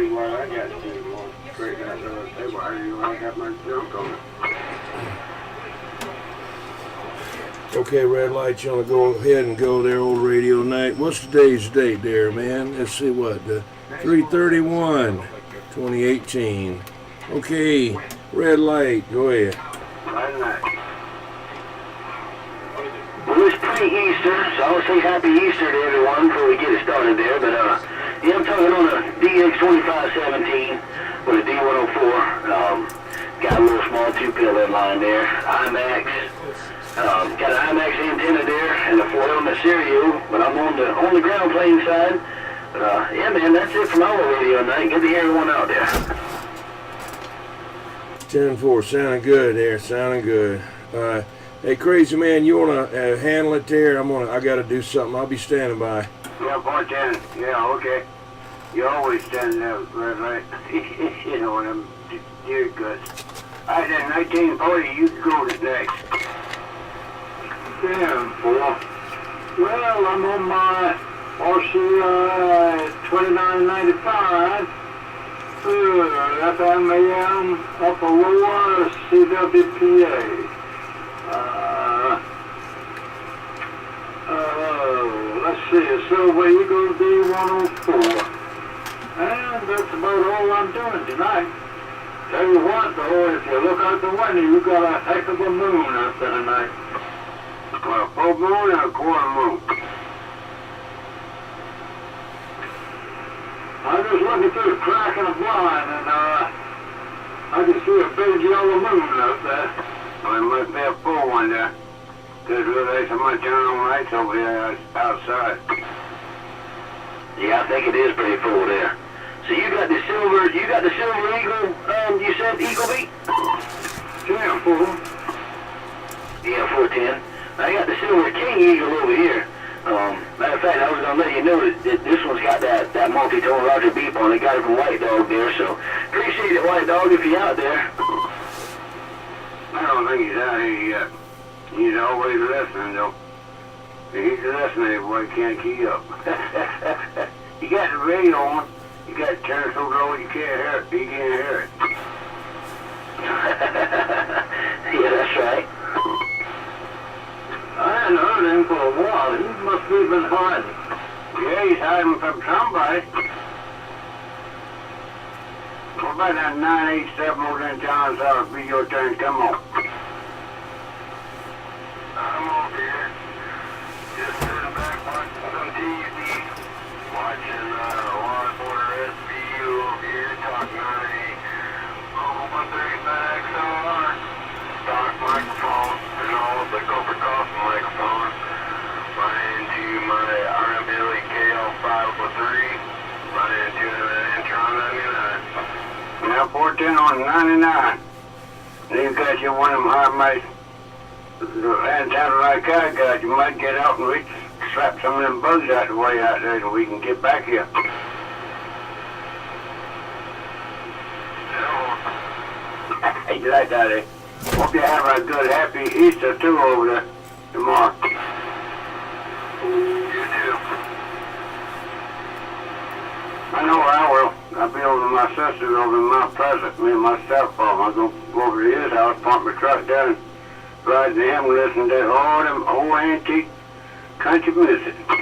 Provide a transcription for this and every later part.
see what I got to do more. Straight out the table. I got my junk on it. Okay, red light, you want to go ahead and go there, old radio night. What's today's date there, man? Let's see what, the 3/31/2018. Okay, red light, go ahead. Right night. Well, it's pre-Easter, so I would say happy Easter to everyone before we get it started there. But yeah, I'm talking on a DX2517 with a D104. Got a little small 2-pill inline there. IMAX. Got an IMAX antenna there and a 4-element stereo, but I'm on the ground playing side. But yeah, man, that's it from our radio night. Good to hear everyone out there. 10-4, sounding good there, sounding good. Hey, crazy man, you wanna handle it there? I gotta do something. I'll be standing by. Yeah, 410. Yeah, okay. You always stand there, red light. You know, when I'm deer guts. I said 1940, you go to next. 10-4. Well, I'm on my RCI 2995. FM AM upper lower CWPA. Let's see, a Silver Eagle D104. And that's about all I'm doing tonight. Tell you what though, if you look out the window, you got a heck of a moon out there tonight. Well, full moon and a quarter moon. I was just looking through the crack in the blind and I can see a big yellow moon out there. Well, it must be a full one there. Because there's so much on lights over here outside. Yeah, I think it is pretty full there. So you got the silver eagle, you said Eagle Beat? 10-4. Yeah, 410. I got the silver king eagle over here. Matter of fact, I was gonna let you know that this one's got that multi-tone Roger beep on it. Got it from White Dog there, so appreciate it, White Dog, if you're out there. I don't think he's out here yet. He's always listening, though. He's listening, boy, can't keep up. You got the radio on. You got to turn it so low you can't hear it. You can't hear it. Yeah, that's right. I hadn't heard him for a while. He must have been hiding. Yeah, he's hiding from somebody. What about that 987 over in town? South video turn, come on. I'm over here, just sitting back watching some TV, watching Law and Order SVU over here, talking on a 135XLR stock microphone, and all of the Cobra microphone, running into my RMBLE KL503, running into an Intron 99. Now 410 on 99. And you got you one of them high mice. Antenna like I got, you might get out and reach, slap some of them bugs out the way out there, and we can get back here. Hey, you like that, eh? Hope you have a good, happy Easter too over there tomorrow. You too. I know I will. I'll be over to my sister's over in Mount Pleasant, me and my stepfather. I'll go over to his house, park my truck down. Ride to him and listen to all them old antique country music. I'm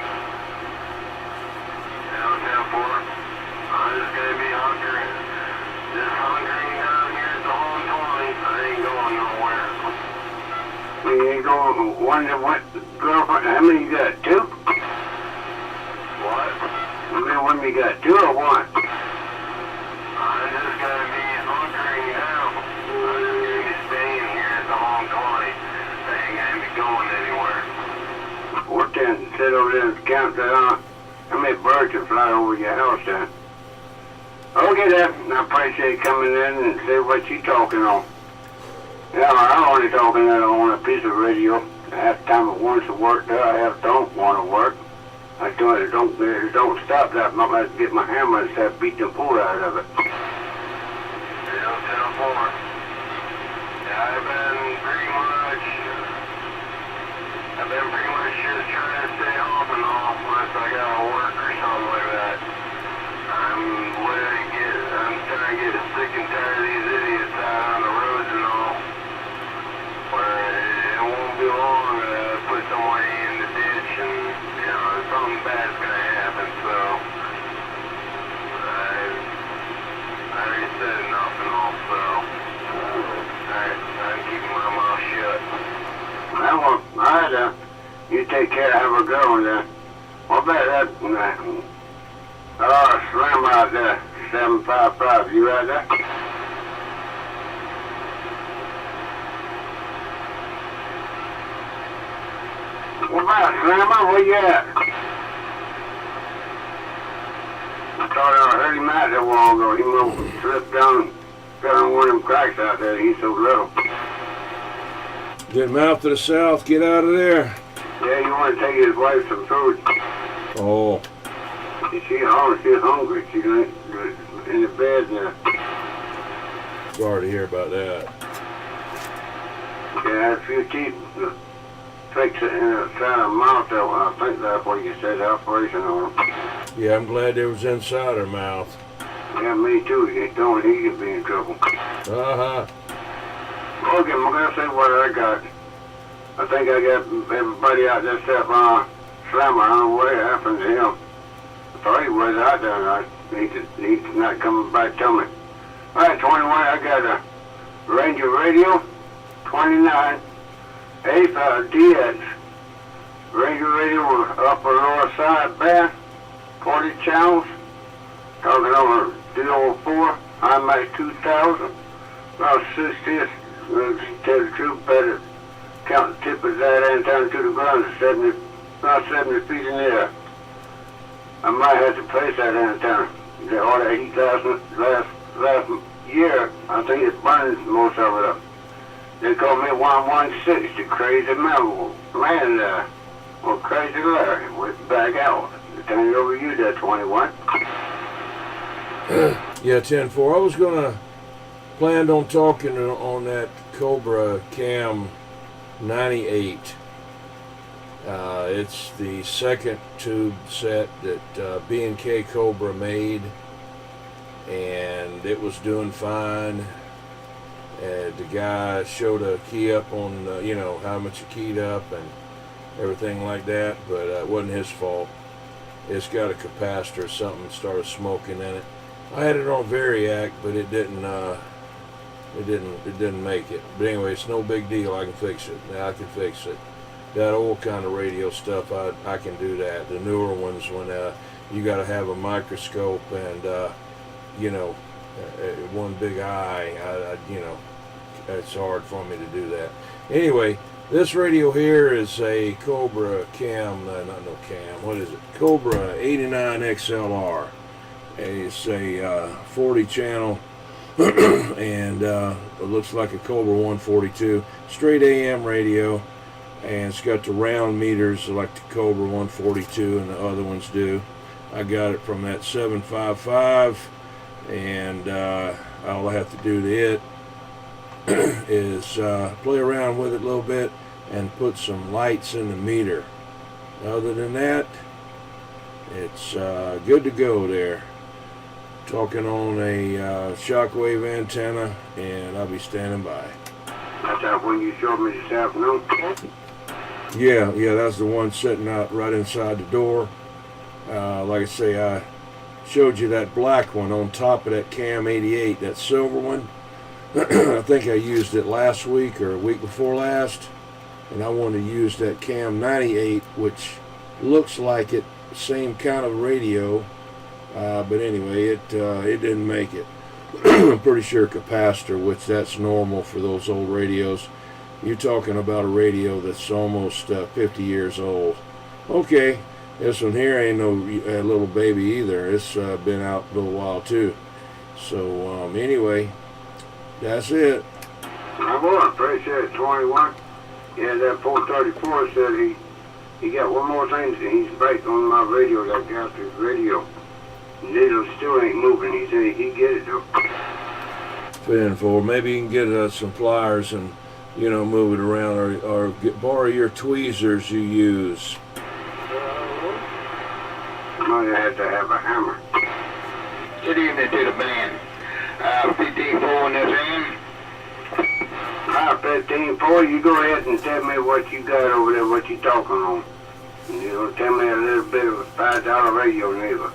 just gonna be hunkering. Just hunkering down here at the home 20. I ain't going nowhere. You ain't going one that went girlfriend. How many you got? 2? What? How many women you got? 2 or 1? I'm just gonna be hunkering down. I'm just gonna be staying here at the home 20. I ain't gonna be going anywhere. 410, sit over there and count how many birds are flying over your house then. Okay then, I appreciate you coming in and see what you talking on. Yeah, I'm only talking on a piece of radio. Half the time it wants to work there, I half don't want to work. I told it don't stop that, I'm going to get my hammer and start beating the pool out of it. 10-4. Yeah, I've been pretty much just trying to stay off and off unless I gotta work or something like that. I'm literally getting that slam out there, 755. You right there? What about Slammer? Where you at? I thought I heard him out there a while ago. He moved, slipped down, got on one of them cracks out there. He's so little. Get him out to the south. Get out of there. Yeah, you want to take his wife some food. Oh. She's hungry. She's in the bed now. Sorry to hear about that. Yeah, if you keep fix it in the side of the mouth, though, I think that's what you said, the operation on him. Yeah, I'm glad it was inside her mouth. Yeah, me too. You don't, he could be in trouble. Uh-huh. Okay, I'm going to say what I got. I think I got everybody out there except Slammer. I don't know what happened to him. I thought he was out there. He's not coming back to me. All right, 21, I got a Ranger Radio, 29, DX. Ranger Radio with upper lower side band, 40 channels. Talking over 204, IMAX 2000. About 60th, tell the truth, better count the tip of that antenna to the ground, about 70 feet in the air. I might have to place that antenna. They ordered 80,000 last year. I think it burns most of it up. They call me 116, the crazy man, or Crazy Larry, with back out. Turn it over to you there, 21. Yeah, 10-4. I was gonna planned on talking on that Cobra Cam 98. It's the second tube set that B&K Cobra made, and it was doing fine. The guy showed a key up on, how much it keyed up and everything like that, but it wasn't his fault. It's got a capacitor, something started smoking in it. I had it on Variac, but it didn't make it. But anyway, it's no big deal. I can fix it. Now I can fix it. That old kind of radio stuff, I can do that. The newer ones, when you got to have a microscope and one big eye, it's hard for me to do that. Anyway, this radio here is a Cobra Cobra 89XLR. It's a 40 channel and it looks like a Cobra 142. Straight AM radio, and it's got the round meters like the Cobra 142 and the other ones do. I got it from that 755, and all I have to do to it is play around with it a little bit and put some lights in the meter. Other than that, it's good to go there. Talking on a shockwave antenna, and I'll be standing by. That's that one you showed me this afternoon? Yeah, that's the one sitting out right inside the door. Like I say, I showed you that black one on top of that Cam 88, that silver one. I think I used it last week or a week before last, and I wanted to use that Cam 98, which looks like it, same kind of radio, but anyway, it didn't make it. I'm pretty sure capacitor, which that's normal for those old radios. You're talking about a radio that's almost 50 years old. Okay, this one here ain't no little baby either. It's been out a little while too. So anyway, that's it. I will appreciate it, 21. Yeah, that 434 said he got one more thing. He's back on my radio, that guy's radio. Needle still ain't moving. He said he get it though. 10-4. Maybe you can get some pliers and move it around, or borrow your tweezers you use. Might have to have a hammer. Good evening to the band. 15-4 in this end. Hi, 15-4. You go ahead and tell me what you got over there, what you talking on. Tell me a little bit of a $5 radio neighbor.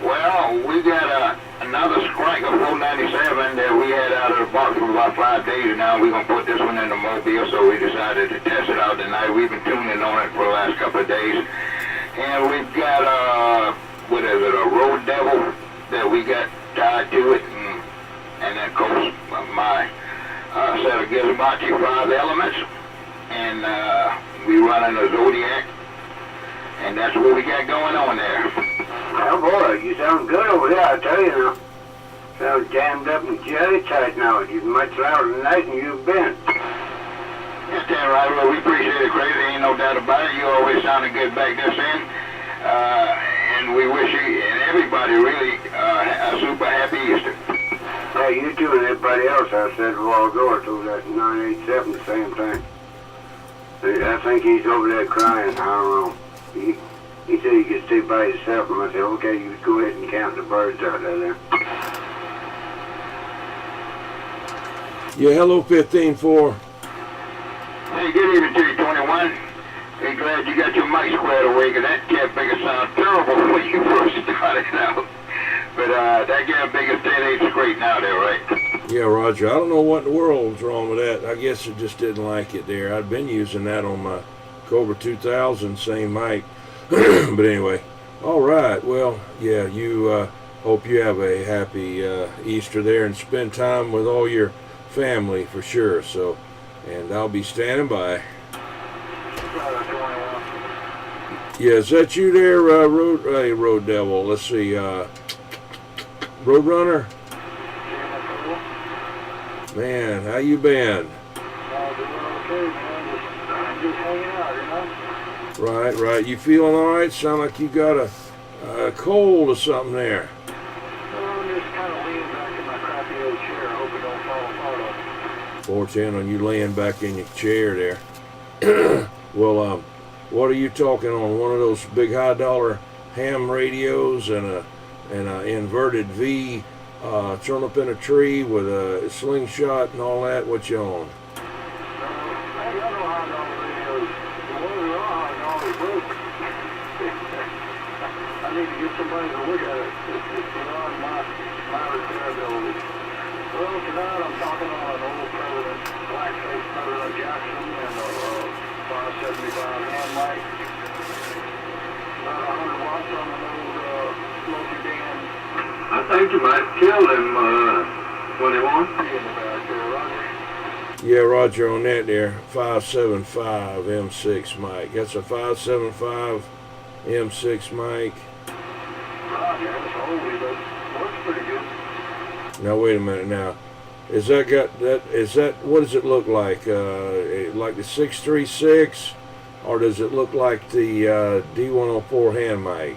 Well, we got another Scranker 497 that we had out of the box for about 5 days, and now we're going to put this one in the mobile, so we decided to test it out tonight. We've been tuning on it for the last couple of days. And we've got, what is it, a road devil that we got tied to it. And then, of course, my set of Gizmochi 5 elements. And we running a Zodiac. And that's what we got going on there. Oh boy, you sound good over there, I tell you now. Sound jammed up and jelly tight now. You're much louder tonight than you've been. That's damn right. Well, we appreciate it, Crazy. Ain't no doubt about it. You always sounded good back this end. And we wish you and everybody really a super happy Easter. Hey, you two and everybody else I said a while ago, I told that 987 the same thing. I think he's over there crying. I don't know. He said you could stay by yourself, and I said, okay, you go ahead and count the birds out there. Yeah, hello, 15-4. Hey, good evening to you, 21. Hey, glad you got your mic squared away, because that cat bigger sound terrible when you first started out. But that cat bigger state straight now there, right? Yeah, Roger. I don't know what in the world's wrong with that. I guess it just didn't like it there. I'd been using that on my Cobra 2000, same mic. But anyway, all right. Well, yeah, you hope you have a happy Easter there and spend time with all your family for sure. So, and I'll be standing by. Yeah, is that you there, Road Devil? Let's see, Roadrunner? Man, how you been? Right. You feeling all right? Sound like you got a cold or something there. I'm just kind of leaning back in my crappy old chair. I hope it don't fall apart. 410 on you laying back in your chair there. Well, what are you talking on? One of those big high dollar ham radios and a inverted V turn up in a tree with a slingshot and all that? What you on? I don't know how long radios. The one we are on always broke. I need to get somebody to look at it. It's beyond my repair ability. Well, tonight I'm talking on an old President, blackface President Jackson, and a 575 hand mic. About 100 watts on an old multi-band. I think you might kill him, 21. Yeah, Roger on that there. 575 M6 mic. That's a 575 M6 mic. Roger, it's oldie, but works pretty good. Now wait a minute. Now, is that got that? Is that what does it look like? Like the 636, or does it look like the D104 hand mic?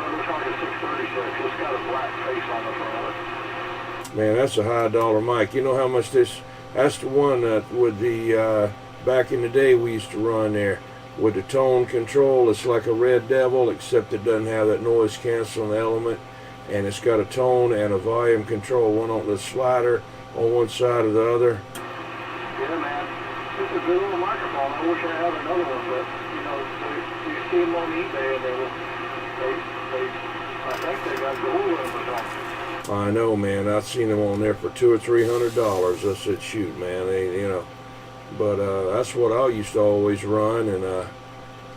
Looks like a 636. It's got a black face on the front. Man, that's a high dollar mic. You know how much this? That's the one that with the back in the day we used to run there with the tone control. It's like a Red Devil, except it doesn't have that noise canceling element, and it's got a tone and a volume control, one on the slider on one side or the other. Yeah, man. It's a good little microphone. I wish I had another one, but you know, you see them on eBay, and I think they got gold in them or something. I know, man. I've seen them on there for $200 or $300. I said, shoot, man, But that's what I used to always run, and of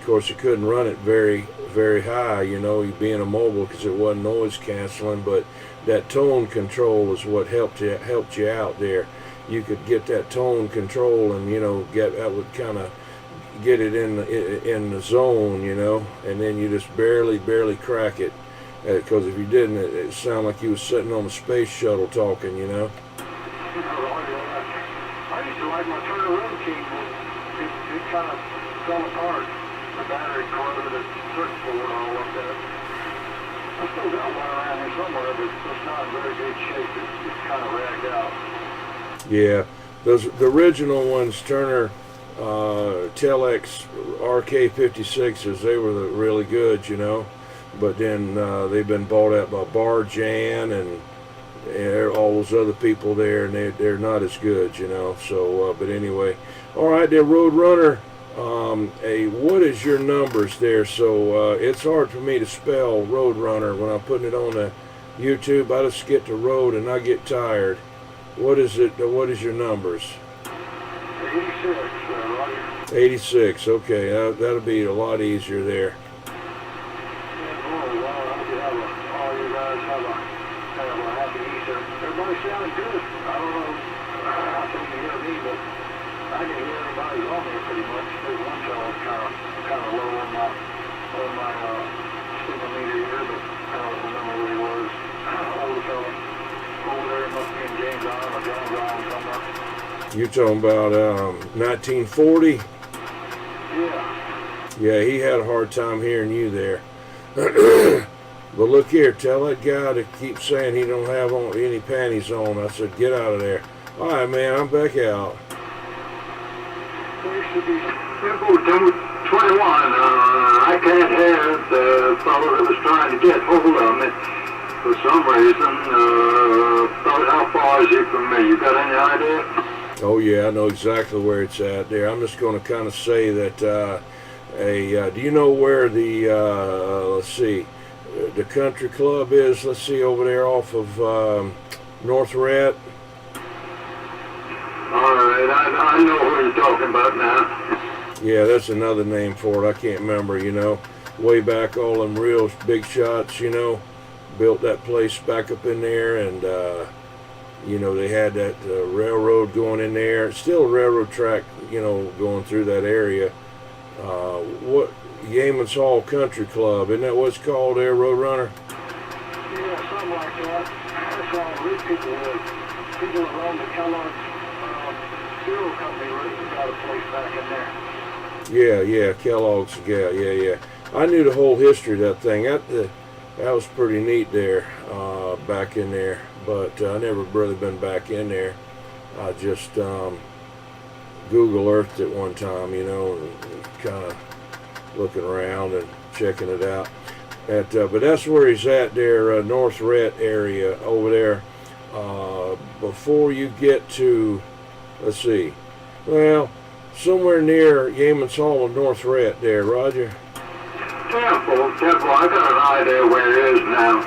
course, you couldn't run it very, very high, you being a mobile, because it wasn't noise canceling. But that tone control is what helped you out there. You could get that tone control, and that would kind of get it in the zone, and then you just barely crack it. Because if you didn't, it sounded like you was sitting on the space shuttle talking, I used to like my Turner Road King, but it kind of fell apart. The battery corroded, the circuit board all up there. I still got one around here somewhere, but it's not in very good shape. It's kind of ragged out. Yeah, the original ones, Turner Telex RK56s, they were really good, But then they've been bought out by Bar Jan and all those other people there, and they're not as good, So, but anyway, all right, there, Roadrunner. What is your numbers there? So it's hard for me to spell Roadrunner when I'm putting it on the YouTube. I just get to road and I get tired. What is it? What is your numbers? 86, Roger. 86. Okay, that'll be a lot easier there. All you guys have a happy Easter. Everybody sounding good. I don't know how can you hear me, but I can hear everybody's on there pretty much. There's one fellow kind of low on my speakometer here, but I don't remember where he was. Older fellow over there, must be in James Island or Jones Island somewhere. You're talking about 1940? Yeah. Yeah, he had a hard time hearing you there. But look here, tell that guy to keep saying he don't have on any panties on. I said, get out of there. All right, man, I'm back out. There should be Temple 21. I can't have the fellow that was trying to get hold of me for some reason. About how far is he from me? You got any idea? Oh, yeah, I know exactly where it's at there. I'm just going to kind of say that, do you know where the, let's see, the country club is? Let's see, over there off of North Rat. All right, I know who you're talking about now. Yeah, that's another name for it. I can't remember, you know. Way back, all them real big shots, you know, built that place back up in there, and, you know, they had that railroad going in there. Still a railroad track, you know, going through that area. What, Yeaman's Hall Country Club, isn't that what it's called there, Roadrunner? Yeah, something like that. That's all these people with. People that run the Kellogg's cereal company got a place back in there. Yeah, Kellogg's, yeah. I knew the whole history of that thing. That was pretty neat there, back in there. But I never really been back in there. I just Google Earthed it one time, you know, and kind of looking around and checking it out. But that's where he's at there, North Ret area over there. Before you get to, let's see, well, somewhere near Yeaman's Hall and North Ret there, Roger. Temple, I got an idea where it is now.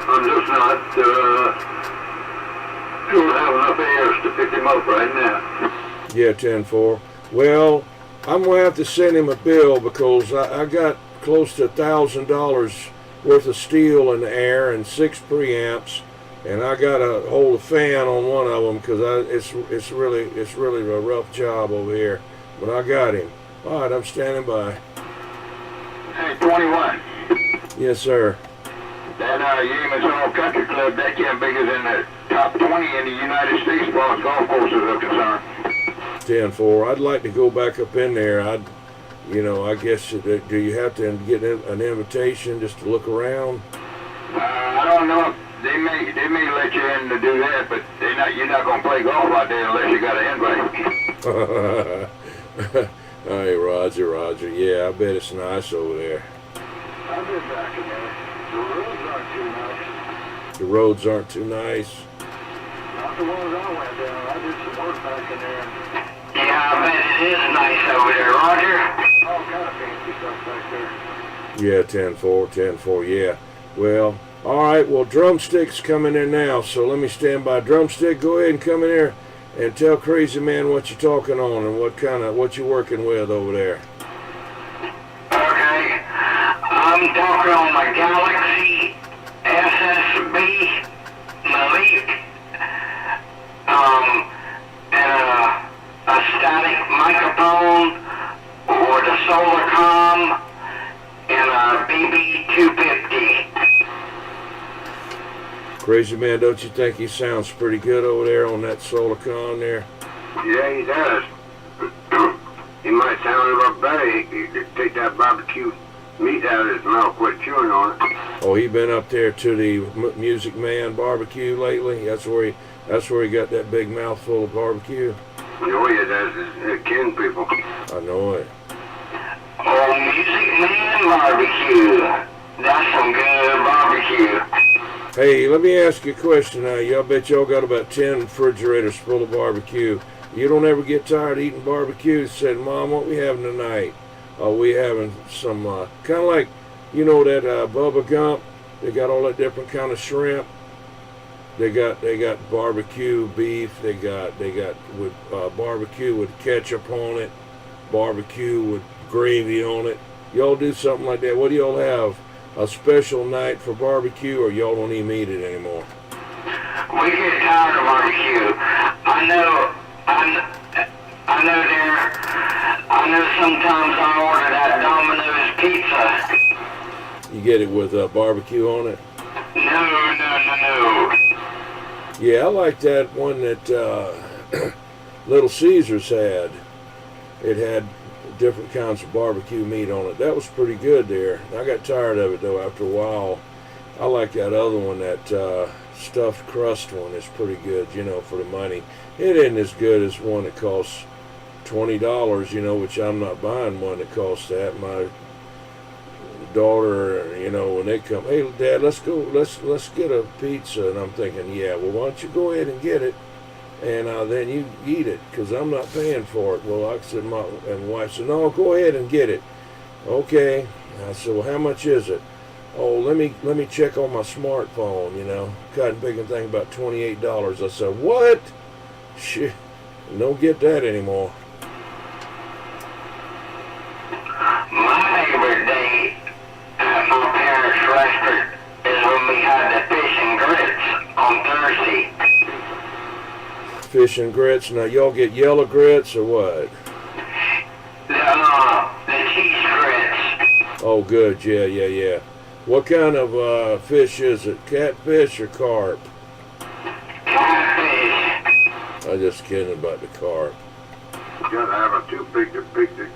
I'm just not don't have enough airs to pick him up right now. Yeah, 10-4. Well, I'm going to have to send him a bill because I got close to $1,000 worth of steel in the air and 6 preamps, and I got to hold a fan on one of them because it's really a rough job over here. But I got him. All right, I'm standing by. Hey, 21. Yes, sir. That Yeaman's Hall Country Club, that can't bigger than the top 20 in the United States as far as golf courses are concerned. 10-4. I'd like to go back up in there. I guess, do you have to get an invitation just to look around? I don't know. They may let you in to do that, but you're not going to play golf out there unless you got an invite. Hey, Roger. Yeah, I bet it's nice over there. I've been back in there. The roads aren't too nice. The roads aren't too nice. Not the ones I went down. I did some work back in there. Yeah, I bet it is nice over there, Roger. All kind of fancy stuff back there. Yeah, 10-4, yeah. Well, all right, well, Drumstick's coming in now, so let me stand by. Drumstick, go ahead and come in here and tell Crazy Man what you're talking on and what you're working with over there. Okay, I'm talking on my Galaxy SSB Malik, and a static microphone or the Solarcom and a BB250. Crazy Man, don't you think he sounds pretty good over there on that Solarcon there? Yeah, he does. He might sound a little better. He could take that barbecue meat out of his mouth, quit chewing on it. Oh, he been up there to the Music Man barbecue lately? That's where he got that big mouthful of barbecue? Oh, he does. His kin people. I know it. Oh, Music Man barbecue. That's some good barbecue. Hey, let me ask you a question now. I bet y'all got about 10 refrigerators full of barbecue. You don't ever get tired of eating barbecue? Said, Mom, what we having tonight? We having some, kind of like, you know that Bubba Gump? They got all that different kind of shrimp. They got barbecue beef. They got with barbecue with ketchup on it, barbecue with gravy on it. Y'all do something like that? What do y'all have? A special night for barbecue, or y'all don't even eat it anymore? We get tired of barbecue. I know sometimes I order that Domino's pizza. You get it with barbecue on it? No. Yeah, I like that one that Little Caesars had. It had different kinds of barbecue meat on it. That was pretty good there. I got tired of it though after a while. I like that other one, that stuffed crust one is pretty good, you know, for the money. It isn't as good as one that costs $20, you know, which I'm not buying one that costs that. My daughter, you know, when they come, hey Dad, let's get a pizza, and I'm thinking, yeah, well, why don't you go ahead and get it, and then you eat it, because I'm not paying for it. Well, I said, my wife said, no, go ahead and get it. Okay. I said, well, how much is it? Oh, let me check on my smartphone, you know. Cotton picking thing about $28. I said, what? Shit, don't get that anymore. My favorite day at my parents' restaurant is when we had the fish and grits on Thursday. Fish and grits. Now, y'all get yellow grits or what? The cheese grits. Oh, good. Yeah. What kind of fish is it? Catfish or carp? Catfish. I'm just kidding about the carp. You gotta have a toothpick to pick the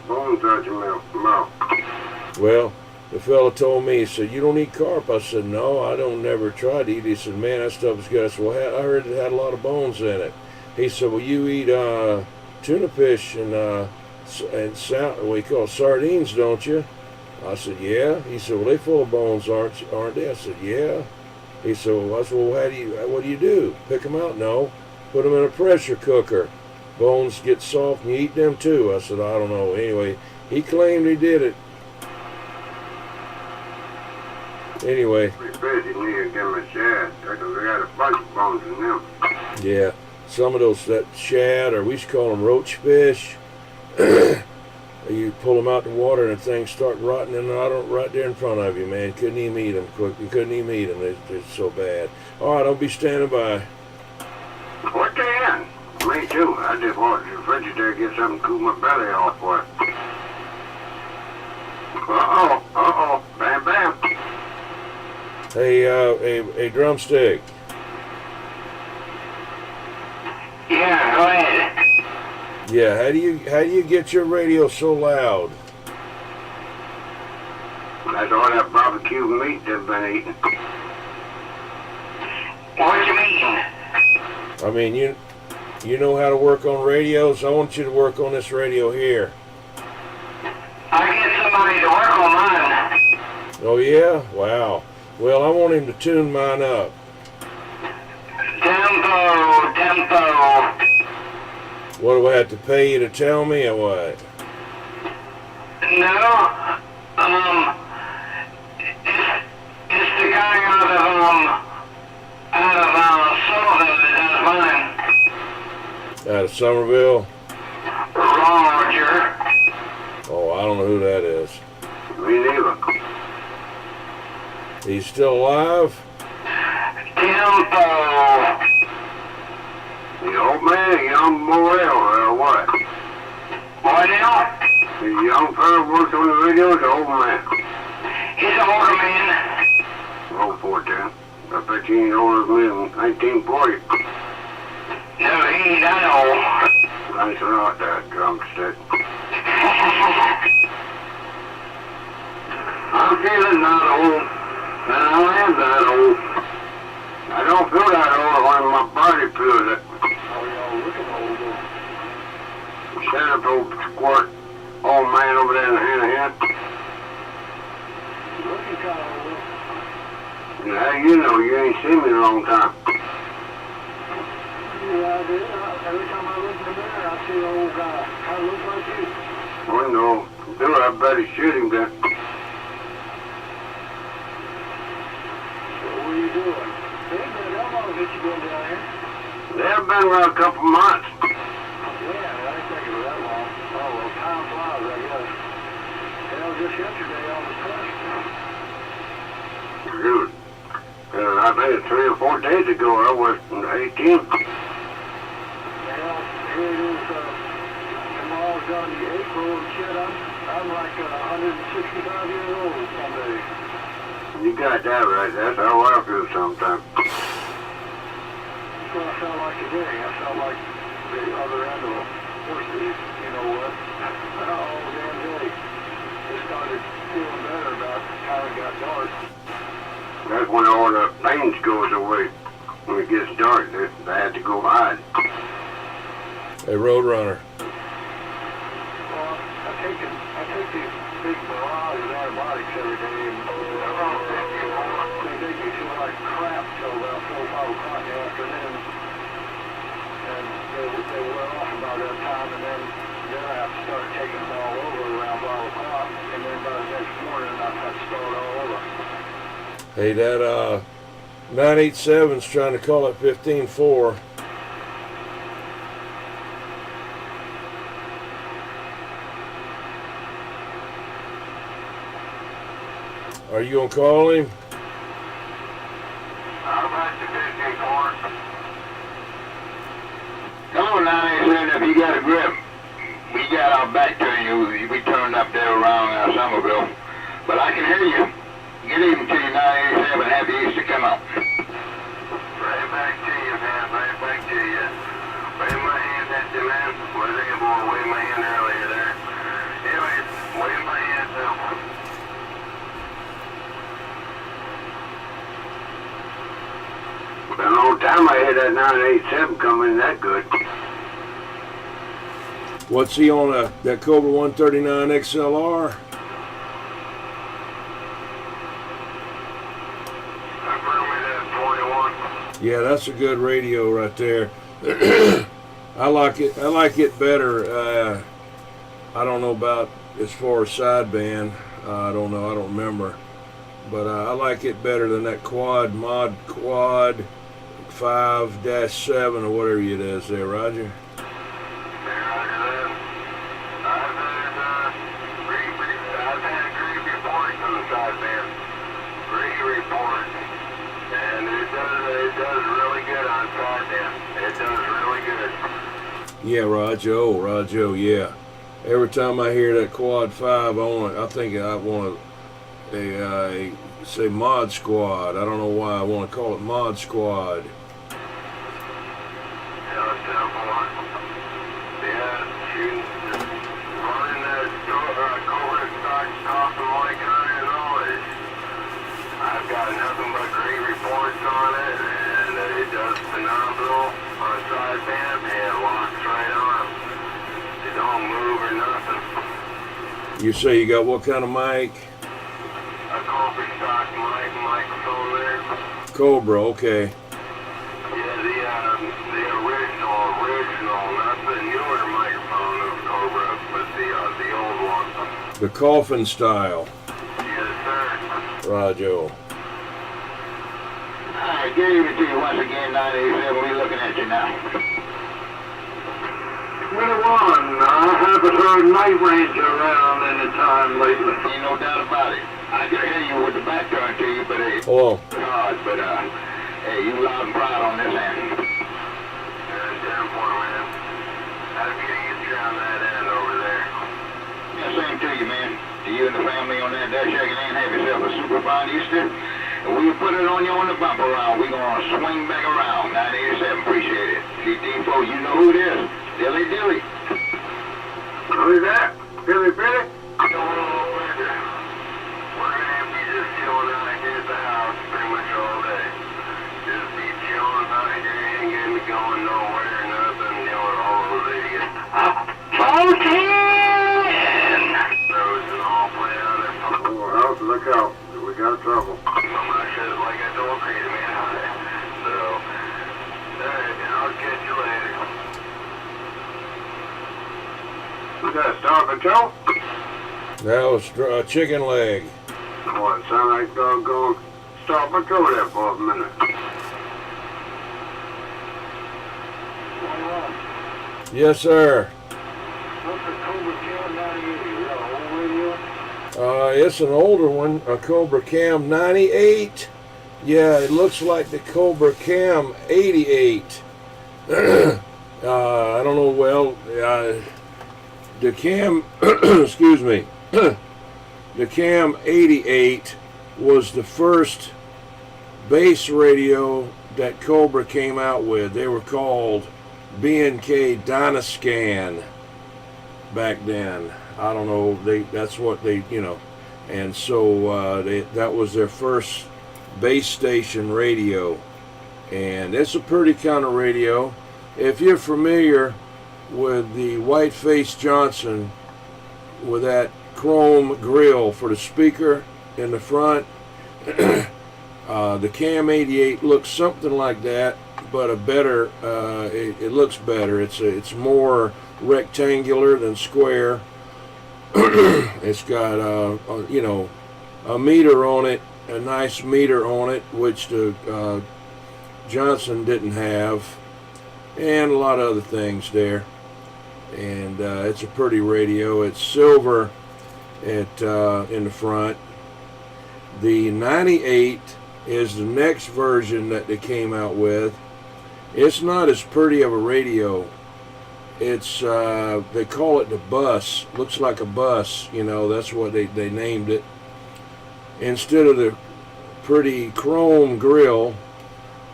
bones out your mouth. Well, the fella told me, he said, you don't eat carp? I said, no, I don't never try to eat it. He said, man, that stuff is good. I said, well, I heard it had a lot of bones in it. He said, well, you eat tuna fish and what you call sardines, don't you? I said, yeah. He said, well, they full of bones, aren't they? I said, yeah. He said, well, I said, well, what do you do? Pick them out? No. Put them in a pressure cooker. Bones get soft and you eat them too. I said, I don't know. Anyway, he claimed he did it. Anyway. Pretty busy, you need to give them a shad, because they got a bunch of bones in them. Yeah. Some of those, that shad, or we used to call them roach fish. You pull them out the water and the things start rotting and right there in front of you, man. Couldn't even eat them quick. You couldn't even eat them. They're so bad. All right, I'll be standing by. What the hell? Me too. I just want the refrigerator to get something to cool my belly off with. Uh-oh. Bam, bam. Hey, Drumstick. Yeah, go ahead. Yeah, how do you get your radio so loud? That's all that barbecue meat they've been eating. What you mean? I mean, you know how to work on radios? I want you to work on this radio here. I get somebody to work on mine. Oh yeah? Wow. Well, I want him to tune mine up. Tempo. What, do I have to pay you to tell me or what? No. It's the guy out of Somerville that does mine. Out of Somerville? Roger. Oh, I don't know who that is. Me neither. He's still alive? Tempo. The old man, young Morel, or what? What now? The young fella works on the radio, the old man. He's an older man. Oh, 410. I bet you ain't older than me in 1940. No, he ain't that old. Thanks a lot, that drumstick. I'm feeling not old, and I am that old. I don't feel that old when my body feels it. Oh, y'all looking older. Stand up, old squirt, old man over there in the hand. Looking kind of old. How you know? You ain't seen me in a long time. Yeah, I did. Every time I look in the mirror, I see an old guy. I look like you. Oh, no. Do I better shoot him then. So what are you doing? They been been down here? They've been about a couple months. Yeah, I didn't think it was that long. Oh, well, time flies, I guess. Hell, just yesterday I was touched. Dude, I think 3 or 4 days ago I was 18. Hell, here it is, tomorrow's gonna be April and shit, I'm like 165 years old someday. You got that right. That's how I feel sometimes. That's what I felt like today. I felt like the other end of a horse thief, you know what? All damn day. Just started feeling better about the time it got dark. That's when all the pain goes away. When it gets dark, they have to go hide. Hey, Roadrunner. Well, I take these big barrages of antibiotics every day, and they make me feel like crap till about 4 or 5 o'clock in the afternoon. And they wear off about that time, and then I have to start taking them all over around 5 o'clock, and then by the next morning I have to start all over. Hey, that 987's trying to call it 15-4. Are you gonna call him? I'll write the 15-4. Hello, 987, if you got a grip, we got our back to you. We turned up there around Somerville. But I can hear you. Good evening to you, 987. Happy Easter. Come on. Right back to you, man. Right back to you. Wave my hand at you, man. Was able to wave my hand earlier there. Anyways, wave my hand now. Been a long time I had that 987 come in that good. What's he on that Cobra 139XLR? Yeah, that's a good radio right there. I like it better. I don't know about as far as sideband. I don't know. I don't remember. But I like it better than that mod quad 5-7 or whatever it is there, Roger. Yeah, Roger, yeah. Every time I hear that quad 5, I think I want a say mod squad. I don't know why I want to call it mod squad. I've got nothing but great reports on it, and it does phenomenal on sideband, and it locks right on. It don't move or nothing. You say you got what kind of mic? A Cobra stock microphone there. Cobra, okay. Yeah, the original, not the newer microphone of Cobra, but the old one. The coffin style. Yes, sir. Roger. Alright, good evening to you once again, 987. We're looking at you now. 21, I haven't heard Night Ranger around any time lately. Ain't no doubt about it. I can hear you with the back turned to you, but it's Hello. hard. But hey, you loud and proud on this end. Damn poor man. How do you get you on that end over there? Yeah, same to you, man. To you and the family on that there checking in. Have yourself a super fine Easter. And we'll put it on you on the bumper round. We're going to swing back around. 987, appreciate it. 15-4, you know who it is. Dilly Dilly. Who's that? Billy Billy? We're going to be just chilling out here at the house pretty much all day. Just be chilling out here, ain't getting me going nowhere, nothing, all those idiots. Those and all playing out there. Oh, house, look out. We got trouble. I said, like I told Crazy Man. So, alright, I'll catch you later. Was that Star Patrol? That was chicken leg. Boy, it sounded like doggone Star Patrol there for a minute. Yes, sir. What's the Cobra Cam 98? Is that an old radio? It's an older one, a Cobra Cam 98. Yeah, it looks like the Cobra Cam 88. I don't know, well, the Cam, excuse me, the Cam 88 was the first bass radio that Cobra came out with. They were called B&K Dynascan back then. I don't know, that's what they, you know, and so that was their first base station radio, and it's a pretty kind of radio. If you're familiar with the Whiteface Johnson with that chrome grill for the speaker in the front, the Cam 88 looks something like that, but a better, it looks better. It's more rectangular than square. It's got you know, a meter on it, a nice meter on it, which the Johnson didn't have, and a lot of other things there. And it's a pretty radio. It's silver in the front. The 98 is the next version that they came out with. It's not as pretty of a radio. It's they call it the bus. Looks like a bus, you know, that's what they named it. Instead of the pretty chrome grill,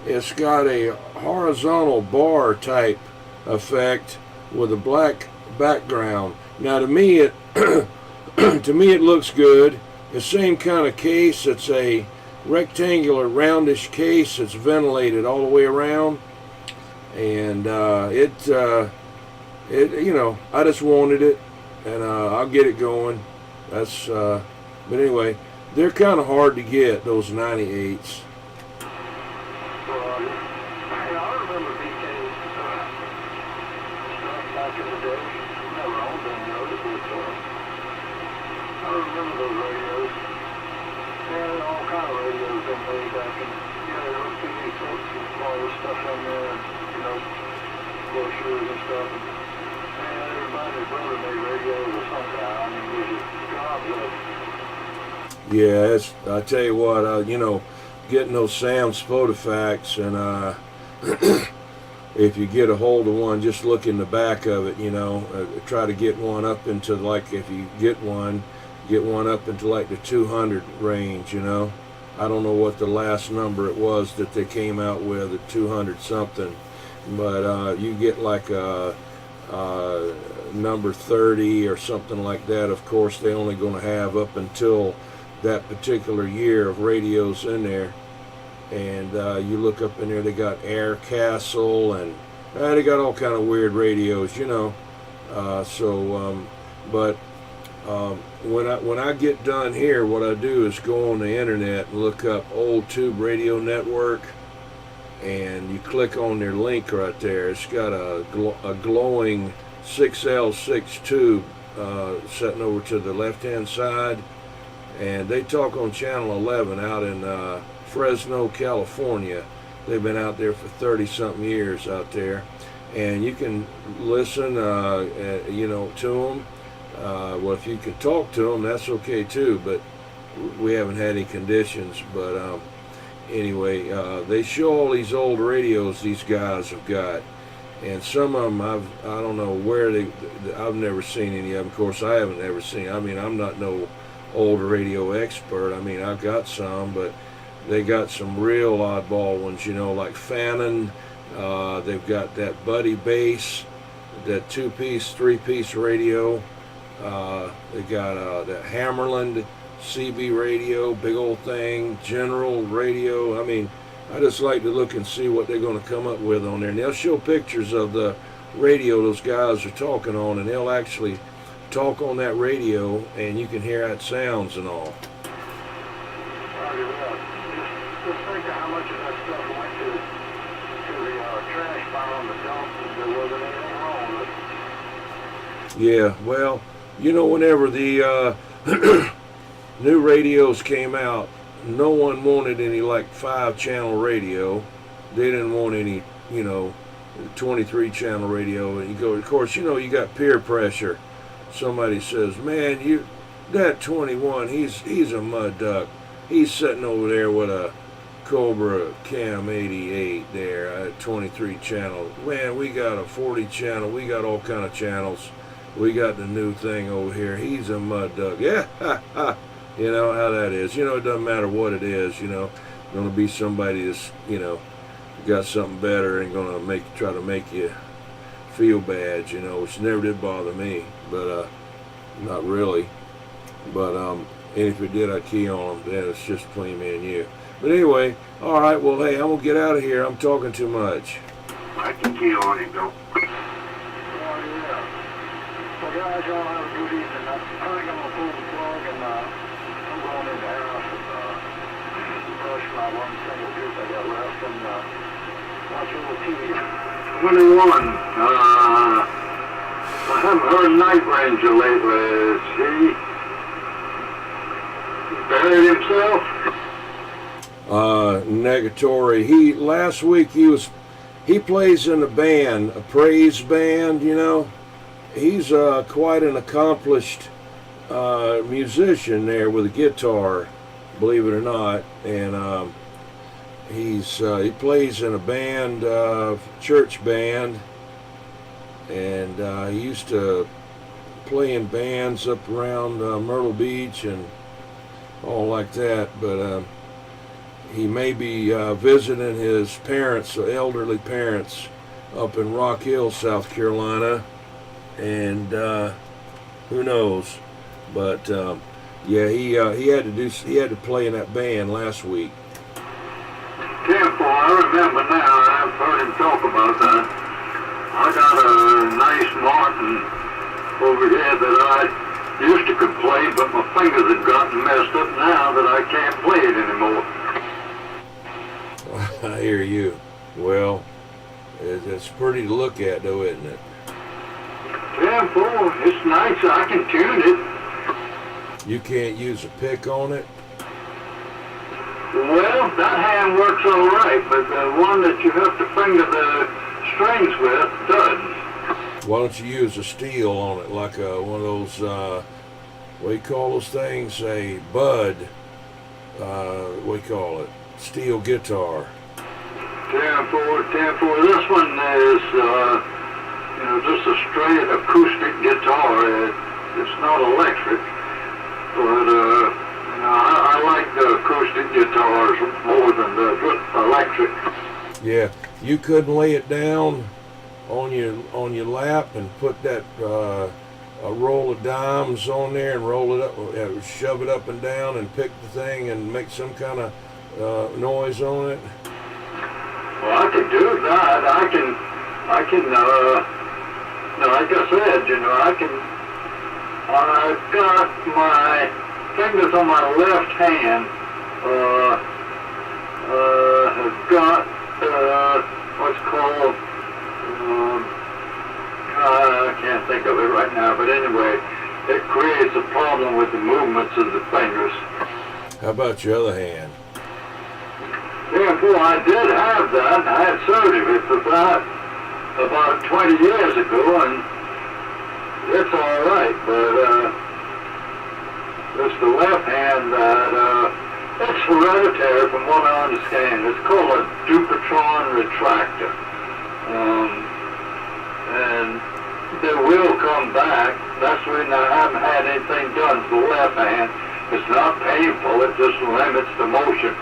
it's got a horizontal bar type effect with a black background. Now to me it to me it looks good. The same kind of case. It's a rectangular roundish case. It's ventilated all the way around, and it, you know, I just wanted it, and I'll get it going. That's but anyway, they're kind of hard to get, those 98s. I remember BK's stuff back in the day. Never owned them, but I remember those radios. And all kind of radios they made back in, there were TV clips and all this stuff in there, you know, brochures and stuff. And everybody's brother made radios of some kind. I mean, we just gobs of it. Yeah, it's, I tell you what, you know, getting those Sam's Photofacts, and if you get a hold of one, just look in the back of it, you know, try to get one up into, like, if you get one up into like the 200 range, you know. I don't know what the last number it was that they came out with, at 200 something, but you get like a number 30 or something like that. Of course, they're only going to have up until that particular year of radios in there. And you look up in there, they got Air Castle, and they got all kind of weird radios, you know. But when I get done here, what I do is go on the internet and look up Old Tube Radio Network, and you click on their link right there. It's got a glowing 6L6 tube sitting over to the left-hand side, and they talk on channel 11 out in Fresno, California. They've been out there for 30-something years out there, and you can listen, you know, to them. Well, if you can talk to them, that's okay too, but we haven't had any conditions. But anyway, they show all these old radios these guys have got, and some of them I don't know where I've never seen any of them. Of course, I haven't ever seen. I mean, I'm not no old radio expert. I mean, I've got some, but they got some real oddball ones, you know, like Fannin. They've got that Buddy bass, that 2-piece, 3-piece radio. They got that Hammerland CB radio, big old thing, General radio. I mean, I just like to look and see what they're going to come up with on there. And they'll show pictures of the radio those guys are talking on, and they'll actually talk on that radio, and you can hear how it sounds and all. Just think of how much of that stuff went to the trash pile on the dump, and there wasn't anything wrong with it. Yeah, well, you know, whenever the new radios came out, no one wanted any like 5-channel radio. They didn't want any, you know, 23 channel radio, and you go, of course, you know, you got peer pressure. Somebody says, man, that 21, he's a mud duck. He's sitting over there with a Cobra Cam 88 there at 23 channel. Man, we got a 40 channel. We got all kind of channels. We got the new thing over here. He's a mud duck. Yeah, ha, ha. You know how that is. You know, it doesn't matter what it is, you know. Going to be somebody that's, you know, got something better and going to try to make you feel bad, you know, which never did bother me, but not really. But and if it did, I'd key on them. Then it's just between me and you. But anyway, all right. Well, hey, I'm gonna get out of here. I'm talking too much. I can key on him, though. Oh, yeah. Well, guys, y'all have a good evening. I think I'm gonna pull the plug and I'm going in the house and brush my one single tooth I got left and watch a little TV. 21. I haven't heard Night Ranger lately. Is he buried himself? Negatory. Last week he plays in a band, a praise band, you know. He's quite an accomplished musician there with a guitar, believe it or not, and he plays in a band, church band, and he used to play in bands up around Myrtle Beach and all like that, but he may be visiting his parents, elderly parents, up in Rock Hill, South Carolina, and who knows? But yeah, he had to play in that band last week. Temple, I remember now. I've heard him talk about that. I got a nice Martin over here that I used to could play, but my fingers have gotten messed up now that I can't play it anymore. I hear you. Well, it's pretty to look at, though, isn't it? Temple, it's nice. I can tune it. You can't use a pick on it? Well, that hand works all right, but the one that you have to finger the strings with doesn't. Why don't you use a steel on it, like one of those, what do you call those things? A bud, what do you call it? Steel guitar. Temple, this one is, you know, just a straight acoustic guitar. It's not electric, but, you know, I like the acoustic guitars more than the electric. Yeah, you couldn't lay it down on your lap and put that a roll of dimes on there and roll it up, shove it up and down and pick the thing and make some kind of noise on it. Well, I can do that. I can, like I said, you know, I've got my fingers on my left hand, have got, what's called, I can't think of it right now, but anyway, it creates a problem with the movements of the fingers. How about your other hand? Yeah, well, I did have that. I had surgery for that about 20 years ago, and it's all right, but it's the left hand that, it's hereditary from what I understand. It's called a Dupuytren retractor. And they will come back. That's the reason I haven't had anything done for the left hand. It's not painful, it just limits the motion.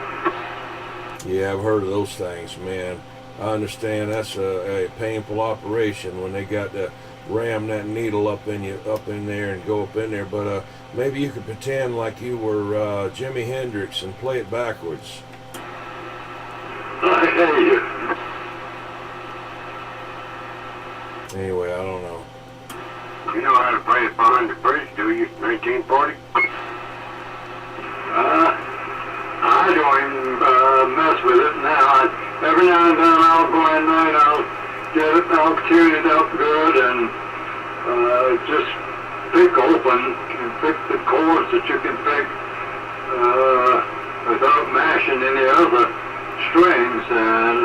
Yeah, I've heard of those things, man. I understand that's a painful operation when they got to ram that needle up in there and go up in there. But maybe you could pretend like you were Jimi Hendrix and play it backwards. I hear you. Anyway, I don't know. You know how to play it behind the bridge, do you? 1940? I don't even mess with it now. Every now and then I'll go in there and I'll tune it up good and just pick open and pick the chords that you can pick without mashing any other strings, and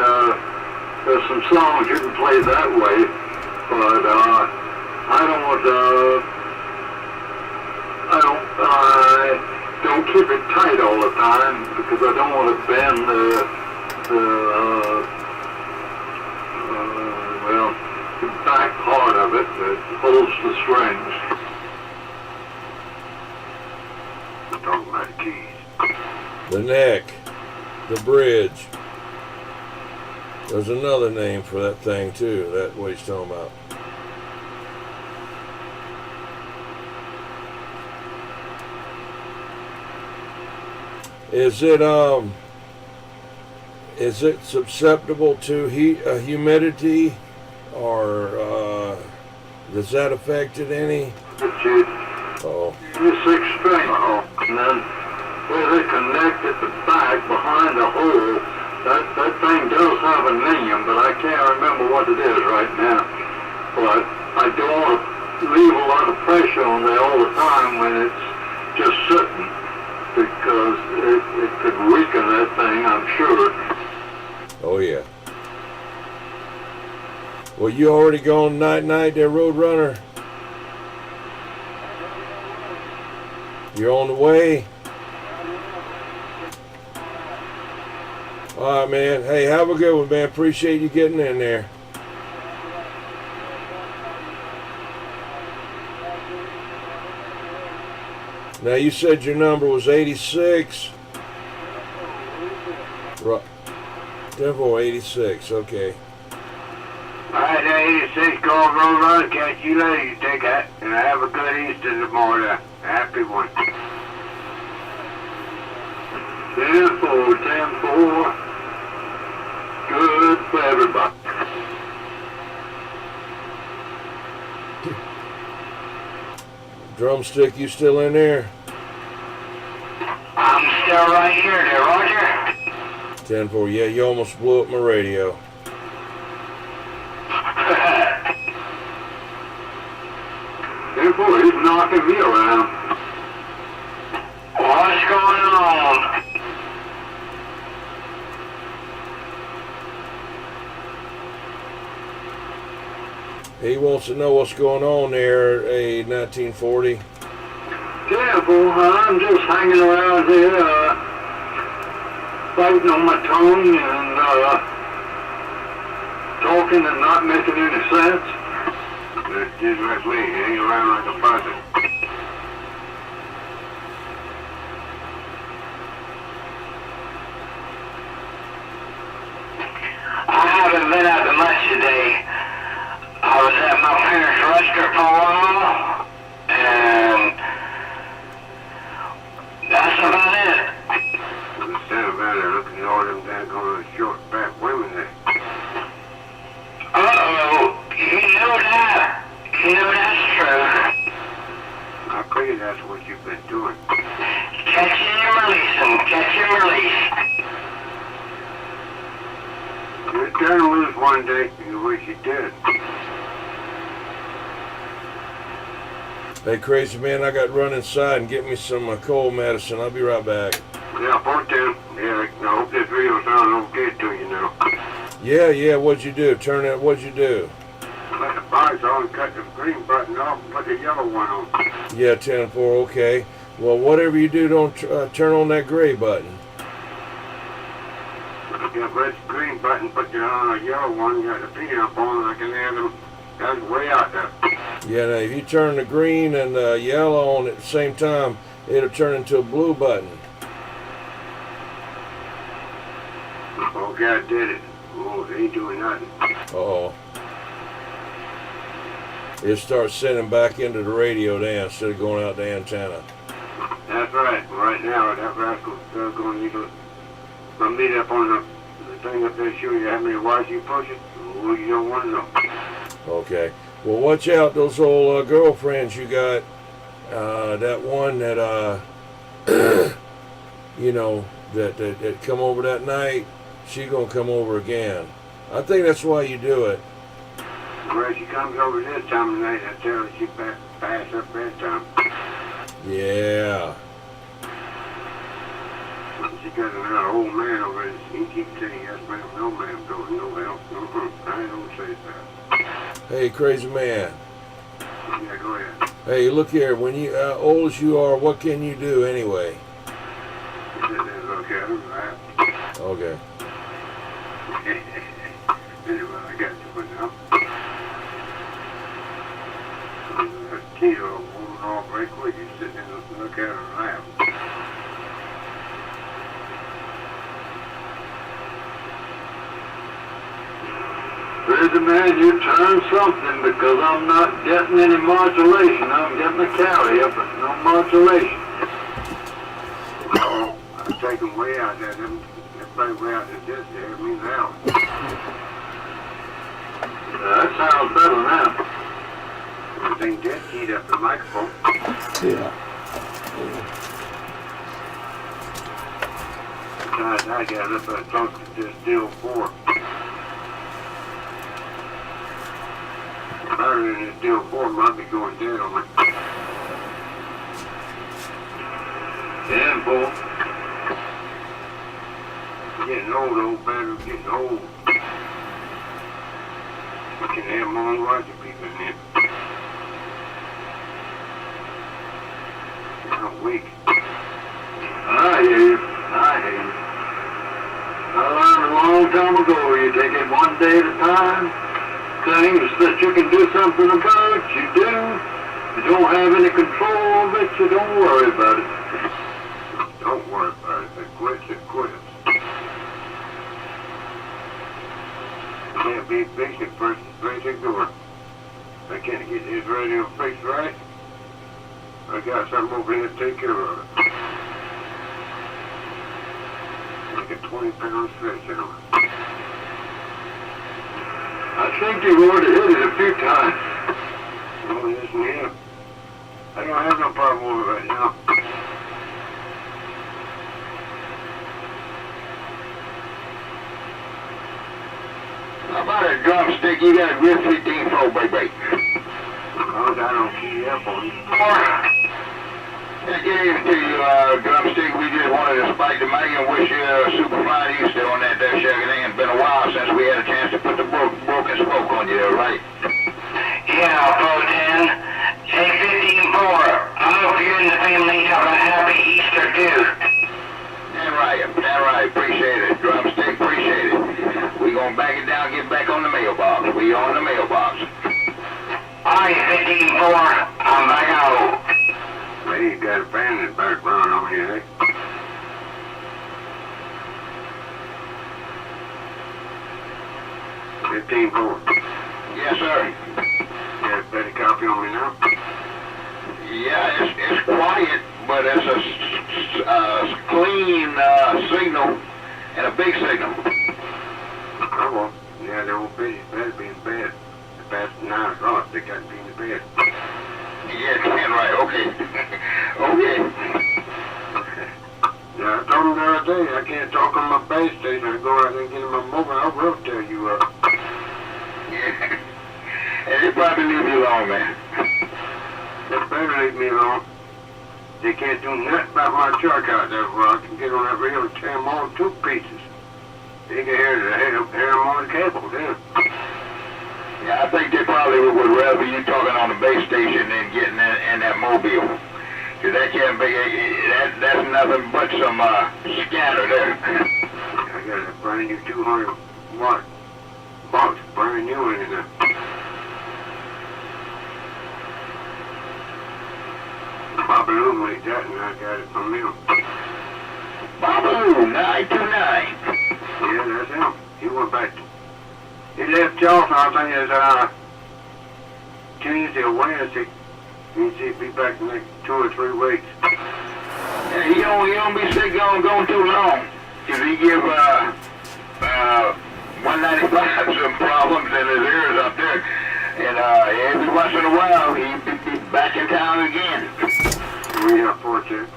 there's some songs you can play that way, but I don't keep it tight all the time because I don't want to bend the back part of it that holds the strings. I'm talking about the keys. The neck, the bridge. There's another name for that thing too. That's what he's talking about. Is it susceptible to humidity, or does that affect it any? Oh. The 6 string, and then where they connect at the back behind the hole, that thing does have a name, but I can't remember what it is right now. But I don't want to leave a lot of pressure on there all the time when it's just sitting, because it could weaken that thing, I'm sure. Oh yeah. Well, you already gone night there, Roadrunner? You're on the way? All right, man. Hey, have a good one, man. Appreciate you getting in there. Now, you said your number was 86. Right. Devil 86, okay. Alright, 86, call Roadrunner. Catch you later. You take that. And have a good Easter tomorrow. A happy one. 10-4, 10-4. Good for everybody. Drumstick, you still in there? I'm still right here, there, Roger. 10-4, yeah, you almost blew up my radio. He's knocking me around. What's going on? He wants to know what's going on there, a 1940. Careful, I'm just hanging around here, fighting on my tongue and talking and not making any sense. That's just like me. Hang around like a buzzard. I haven't been out to much today. I was at my parents' restaurant for a while, and that's about it. Instead of that, looking at all them daggone short, fat women there. Uh-oh, you know that. You know that's true. I figure that's what you've been doing. Catching and releasing, catch and release. You're gonna lose one day, and you wish you did. Hey, crazy man, I got to run inside and get me some cold medicine. I'll be right back. Yeah, 410. Yeah, I hope this video sounds okay to you now. Yeah, what'd you do? What'd you do? Put the box on, cut the green button off, and put the yellow one on. Yeah, 10-4, okay. Well, whatever you do, don't turn on that gray button. Yeah, press the green button, put it on a yellow one, you got the pin up on, and I can add them. That's way out there. Yeah, now if you turn the green and the yellow on at the same time, it'll turn into a blue button. Okay, I did it. Oh, they ain't doing nothing. Uh-oh. It starts sending back into the radio there instead of going out the antenna. That's right. Right now, that rascal's going to need to meet up on the thing up there, show you how many watts you push it. Oh, you don't want to know. Okay. Well, watch out, those old girlfriends you got. That one that, you know, that come over that night, she gonna come over again. I think that's why you do it. Well, she comes over this time of night, I tell her she pass her bedtime. Yeah. She got another old man over there. He keeps saying, yes, ma'am, no, ma'am, no help. I don't say that. Hey, crazy man. Yeah, go ahead. Hey, look here. When you old as you are, what can you do anyway? He said, look at him, right? Okay. Anyway, I got you for now. That Tito moving off right quick. He's sitting there and look at her and laugh. Crazy man, you turn something because I'm not getting any modulation. I'm getting a carrier, but no modulation. Oh, I take them way out there. Them play way out there this there. It means out. That sounds better now. I think that keyed up the microphone. Yeah. Besides, I got up and talked to this deal 4. Battery in this deal 4 might be going dead on me. Damn, boy. Getting old, old battery, getting old. I can have my own logic people in there. I'm weak. I hear you. I learned a long time ago you take it one day at a time. Things that you can do something about, you do. You don't have any control of it, you don't worry about it. Don't worry about it. If it quits, it quits. Can't be basic versus basic door. I can't get this radio fixed right. I got something over here to take care of it. Like a 20-pound stretch on it. I think you've already hit it a few times. Oh, yes, ma'am. I don't have no problem with it right now. How about a drumstick? You got a grip 15-4, baby. Because I don't key up on you. I gave it to you, drumstick. We just wanted to spike the mag and wish you a super fine Easter on that there shack. It ain't been a while since we had a chance to put the broken spoke on you there, right? Yeah, Pro 10. Hey, 15-4. I hope you and the family have a happy Easter, too. Damn right. Appreciate it, drumstick. Appreciate it. We gonna back it down, get back on the mailbox. We on the mailbox. Alright, 15-4. I'm back out. Well, you got a bandit background on you, eh? $15-4. Yes, sir. You got a better copy on me now? Yeah, it's quiet, but it's a clean signal and a big signal. Oh, well. Yeah, they won't be. Better be in bed. It's past 9 o'clock. They got to be in the bed. Yeah, damn right. Okay. Okay. Yeah, I told him the other day, I can't talk on my base station. I go out there and get in my mobile. I will tell you Yeah. And they probably leave you alone, man. They better leave me alone. They can't do nothing about my truck out there where I can get on that rail and tear them all in 2 pieces. They can hear them on the cable, then. Yeah, I think they probably would rather you talking on the base station than getting in that mobile. Cause that can't be, that's nothing but some scatter there. I got a brand new 200-watt box, brand new in there. Babaloo made that and I got it from him. Babaloo, 929. Yeah, that's him. He went back. He left Charleston, I think it's Tuesday or Wednesday. He said be back in like 2 or 3 weeks. Yeah, he don't be sick going too long. Cause he give 195 some problems in his ears up there. And every once in a while he'd be back in town again. We are fortunate.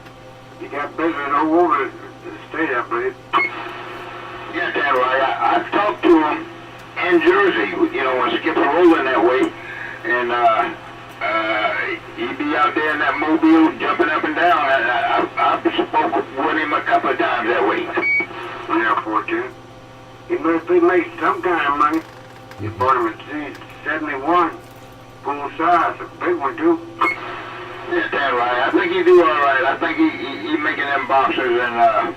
You got business all over the state, I believe. Yeah, damn right. I've talked to him in Jersey, you know, when Skipper rolling that way, and he'd be out there in that mobile jumping up and down. I spoke with him a couple of times that but if they make some kind of money, you bought him a 71, full size, a big one too. Yeah, that's right. I think he do all right. I think he making them boxers, and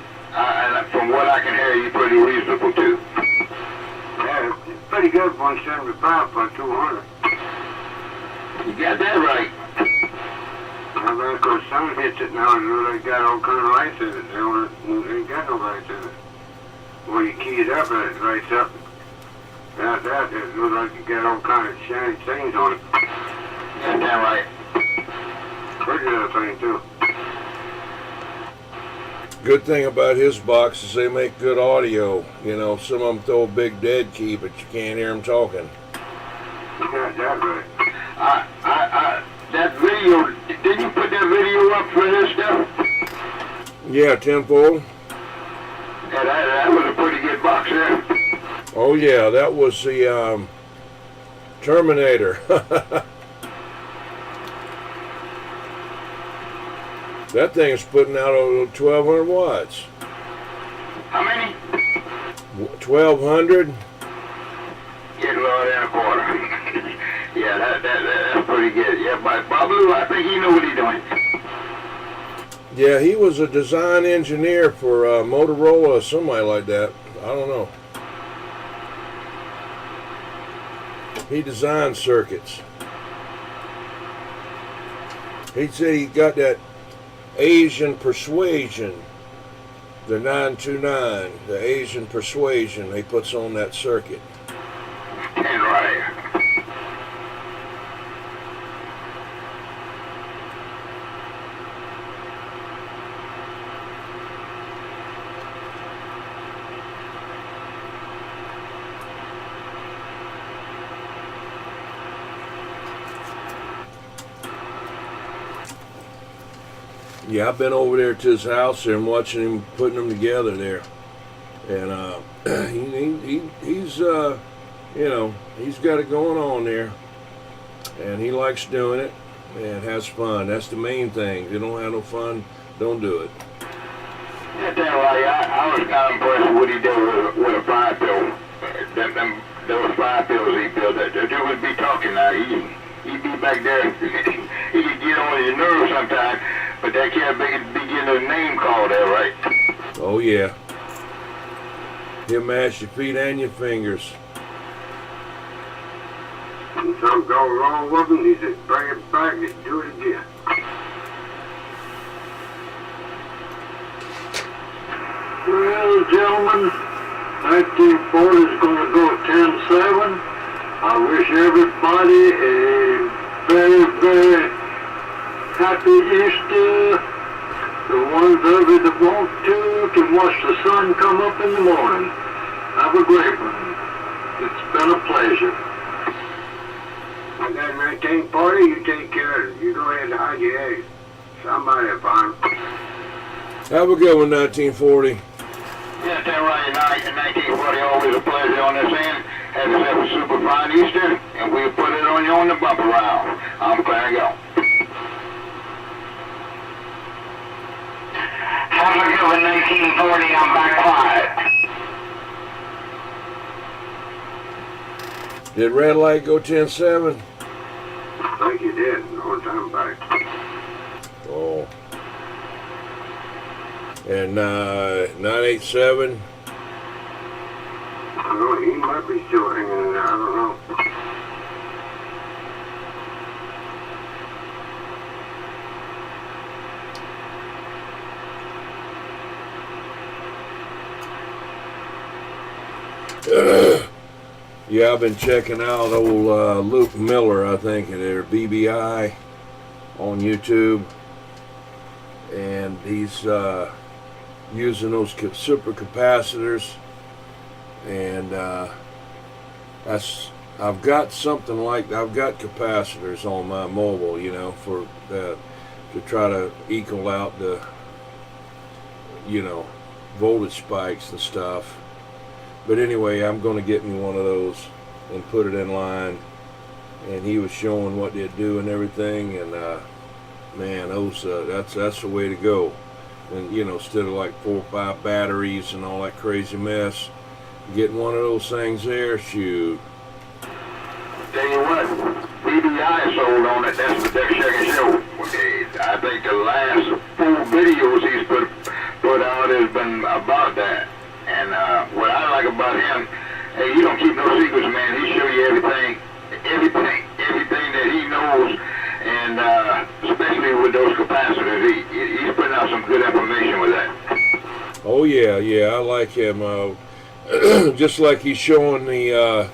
from what I can hear, he's pretty reasonable too. Yeah, it's pretty good for 175 for 200. You got that right. I mean, of course, some hits it now, and they got all kind of lights in it. They ain't got no lights in it. Well, you key it up, and it lights up. Without that, it looks like you got all kind of shiny things on it. Yeah, that's right. Pretty good thing, too. Good thing about his box is they make good audio. You know, some of them throw a big dead key, but you can't hear them talking. You got that right. That video, did you put that video up for this stuff? Yeah, tenfold. Yeah, that was a pretty good box there. Oh yeah, that was the Terminator. That thing is putting out 1,200 watts. How many? 1,200. Get lower than a quarter. Yeah, that's pretty good. Yeah, but Bob Lou, I think he know what he's doing. Yeah, he was a design engineer for Motorola or somebody like that. I don't know. He designed circuits. He said he got that Asian persuasion, the 929, the Asian persuasion he puts on that circuit. And right. Yeah, I've been over there to his house and watching him putting them together there, and he's you know, he's got it going on there, and he likes doing it and has fun. That's the main thing. If you don't have no fun, don't do it. Yeah, that's right. I was kind of impressed with what he did with a fire pill. Those fire pills he built. The dude would be talking now. He'd be back there. He could get on your nerves sometimes. But that can't be getting a name called there, right? Oh yeah. He'll mash your feet and your fingers. When something goes wrong with him, he said, bring it back and do it again. Well, gentlemen, 1940 is going to go 10-7. I wish everybody a very, very happy Easter. The ones of you that want to can watch the sun come up in the morning. Have a great one. It's been a pleasure. I got 1940, you take care of it. You go ahead and hide your eggs. Somebody will find them. Have a good one, 1940. Yeah, that's right. 1940, always a pleasure on this end. Have yourself a super fine Easter, and we'll put it on you on the bumper round. I'm clear to go. Have a good one, 1940. I'm back quiet. Did red light go 10-7? I think you did. No time back. Oh. And 987. I don't know, he might be still hanging in there. I don't know. Yeah, I've been checking out old Luke Miller, I think, at their BBI on YouTube, and he's using those super capacitors, and I've got something like I've got capacitors on my mobile, you know, for to try to equal out the, you know, voltage spikes and stuff. But anyway, I'm going to get me one of those and put it in line. And he was showing what they'd do and everything. And man, those that's the way to go. And you know, instead of like 4 or 5 batteries and all that crazy mess, Getting one of those things there, shoot. Tell you what, BBI sold on it. That's the best second show. I think the last 4 videos he's put out has been about that. And what I like about him, hey, he don't keep no secrets, man. He show you everything that he knows, and especially with those capacitors, he's putting out some good information with that. Oh yeah, I like him. Just like he's showing the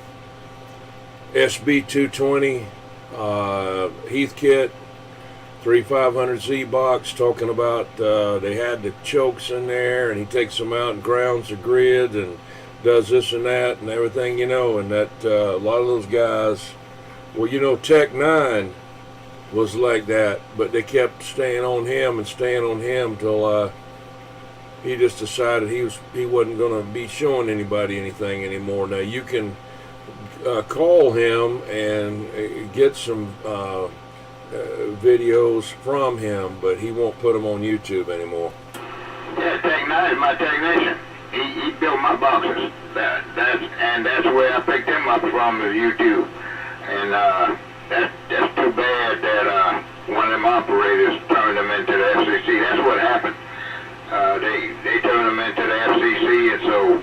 SB220 Heathkit 3500Z box, talking about they had the chokes in there, and he takes them out and grounds the grid and does this and that and everything, you know. And that a lot of those guys, well, you know, Tech 9 was like that, but they kept staying on him till he just decided he wasn't going to be showing anybody anything anymore. Now you can call him and get some videos from him, but he won't put them on YouTube anymore. Yeah, Tech 9 is my technician. He built my boxes. That's where I picked him up from, is YouTube. And that's too bad that one of them operators turned him into the FCC. That's what happened. They turned him into the FCC, and so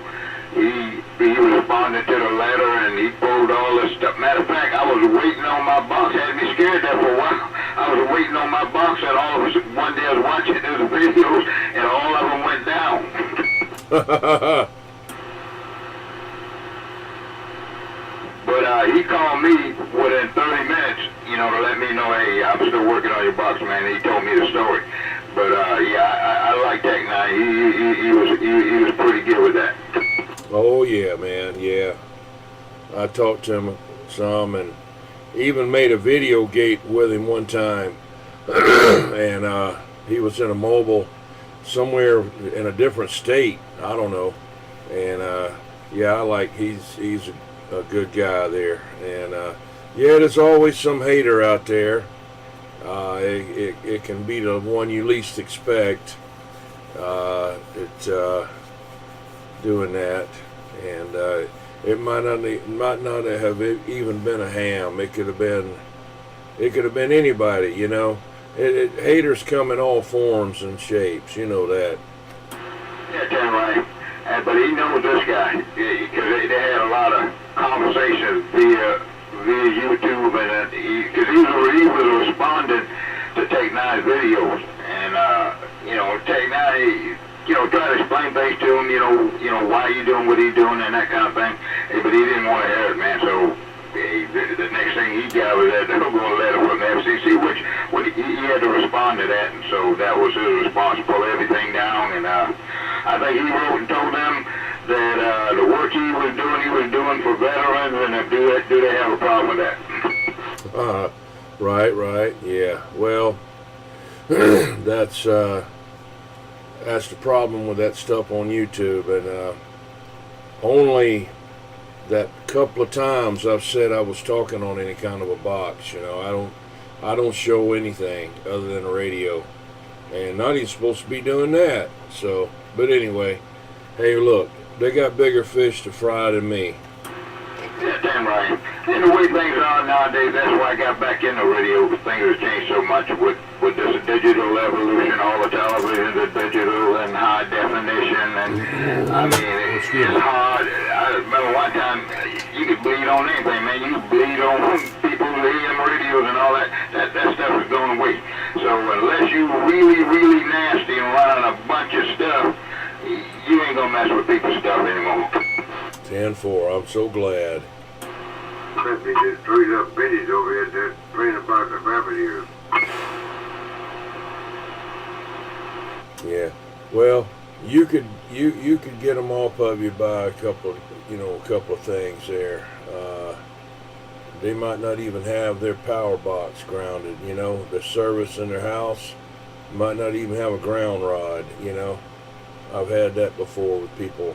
he responded to the letter, and he pulled all this stuff. Matter of fact, I was waiting on my box. Had me scared there for a while. I was waiting on my box, and all of a sudden, one day I was watching those videos, and all of them went down. But he called me within 30 minutes, you know, to let me know, hey, I'm still working on your box, man. And he told me the story. But yeah, I like Tech 9. He was pretty good with that. Oh yeah, man, yeah. I talked to him some, and even made a Videogate with him one time. And he was in a mobile somewhere in a different state, I don't know. And yeah, I like he's a good guy there. And yeah, there's always some hater out there. It can be the one you least expect. Doing that, and it might not have even been a ham. It could have been anybody, you know. Haters come in all forms and shapes, you know that. Yeah, damn right. But he knows this guy, because they had a lot of conversations via YouTube, and because he was responding to Tech 9's videos, and you know, Tech 9, you know, try to explain things to him, you know, why you doing what he's doing and that kind of thing. But he didn't want to hear it, man. So the next thing he got was that they were going to let him from the FCC, which he had to respond to that, and so that was his response, pull everything down. And I think he wrote and told them that the work he was doing for veterans, and do they have a problem with that? Right, yeah. Well, that's the problem with that stuff on YouTube, and only that couple of times I've said I was talking on any kind of a box. You know, I don't show anything other than a radio, and not even supposed to be doing that. So, but anyway, hey, look, they got bigger fish to fry than me. Yeah, damn right. And the way things are nowadays, that's why I got back into radio. Things have changed so much with this digital evolution. All the televisions are digital and high definition, and I mean, it's hard. I remember one time you could bleed on anything, man. You could bleed on people's AM radios and all that. That stuff is going away. So unless you really nasty and running a bunch of stuff, you ain't gonna mess with people's stuff anymore. 10-4. I'm so glad. Clippy just threw up biddies over here that praying about the revenue. Yeah. Well, you could get them off of you by a couple of things there. They might not even have their power box grounded, you know. Their service in their house might not even have a ground rod, you know. I've had that before with people.